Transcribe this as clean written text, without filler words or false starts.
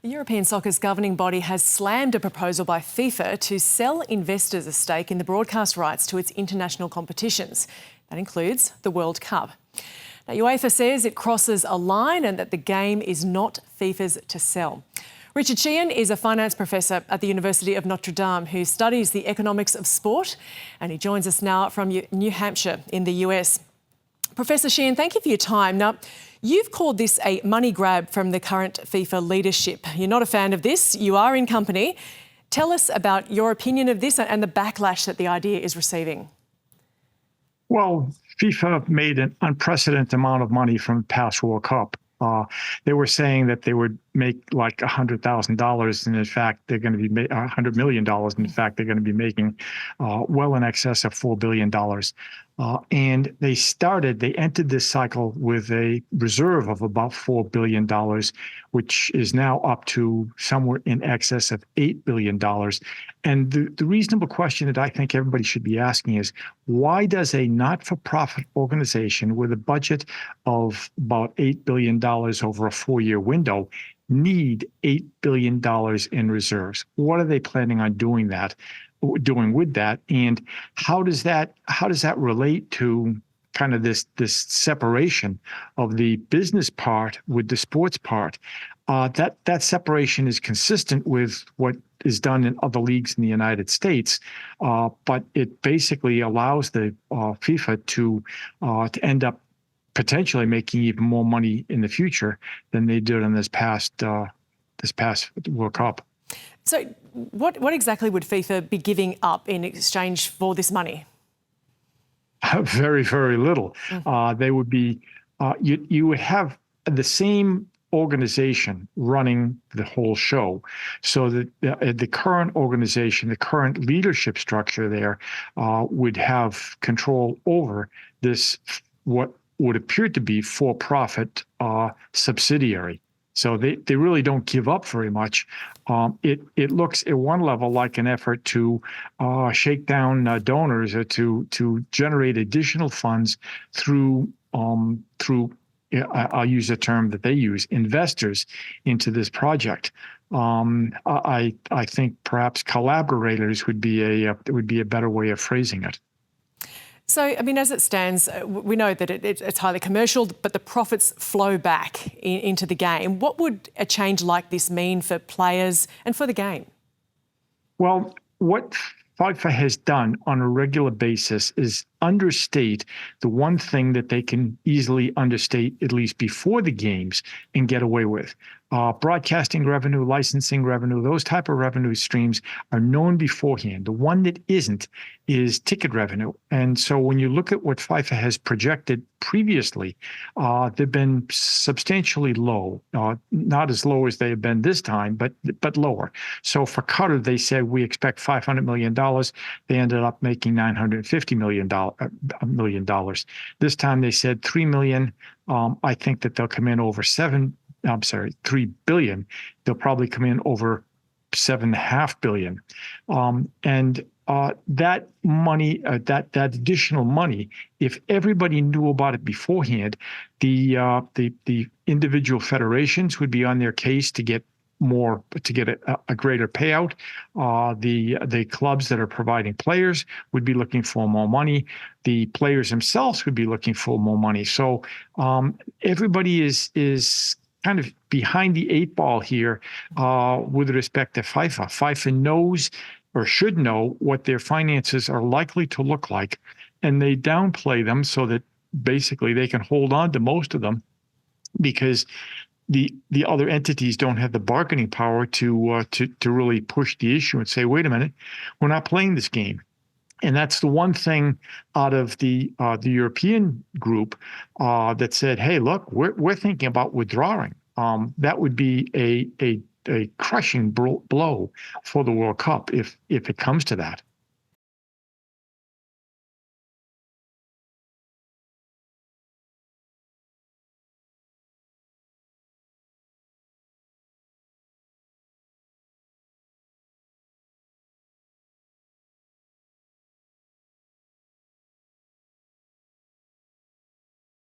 The European soccer's governing body has slammed a proposal by FIFA to sell investors a stake in the broadcast rights to its international competitions. That includes the World Cup. Now, UEFA says it crosses a line and that the game is not FIFA's to sell. Richard Sheehan is a finance professor at the University of Notre Dame who studies the economics of sport, and he joins us now from New Hampshire in the US. Professor Sheehan, thank you for your time. Now, you've called this a money grab from the current FIFA leadership. You're not a fan of this. You are in company. Tell us about your opinion of this and the backlash that the idea is receiving. Well, FIFA made an unprecedented amount of money from the past World Cup. They were saying that they would make like $100,000, and in fact, they're going to be $100 million. And in fact, they're going to be making well in excess of $4 billion. And they entered this cycle with a reserve of about $4 billion, which is now up to somewhere in excess of $8 billion. And the reasonable question that I think everybody should be asking is, why does a not-for-profit organization with a budget of about $8 billion over a 4-year window need $8 billion in reserves? What are they planning on doing with that? And how does that relate to kind of this separation of the business part with the sports part? That separation is consistent with what is done in other leagues in the United States, but it basically allows the FIFA to end up potentially making even more money in the future than they did in this past World Cup. So what exactly would FIFA be giving up in exchange for this money? Very, very little. They would be, you would have the same organization running the whole show. So that the current organization, the current leadership structure there would have control over this, what would appear to be for-profit subsidiary. So they really don't give up very much. It looks at one level like an effort to shake down donors or to generate additional funds through I'll use a term that they use, investors into this project. I think perhaps collaborators would be a better way of phrasing it. So, I mean, as it stands, we know that it's highly commercial, but the profits flow back into the game. What would a change like this mean for players and for the game? Well, what FIFA has done on a regular basis is understate the one thing that they can easily understate, at least before the games, and get away with. Broadcasting revenue, licensing revenue, those type of revenue streams are known beforehand. The one that isn't is ticket revenue. And so when you look at what FIFA has projected previously, they've been substantially low, not as low as they have been this time, but lower. So for Qatar, they said we expect $500 million. They ended up making $950 million. This time they said $3 million. I think that they'll come in over $3 billion. They'll probably come in over $7.5 billion. And that money, that additional money, if everybody knew about it beforehand, the individual federations would be on their case to get a greater payout. The clubs that are providing players would be looking for more money. The players themselves would be looking for more money. So everybody is kind of behind the 8 ball here with respect to FIFA. FIFA knows or should know what their finances are likely to look like, and they downplay them so that basically they can hold on to most of them because the other entities don't have the bargaining power to really push the issue and say, wait a minute, we're not playing this game. And that's the one thing out of the European group that said, hey, look, we're thinking about withdrawing. That would be a crushing blow for the World Cup if it comes to that.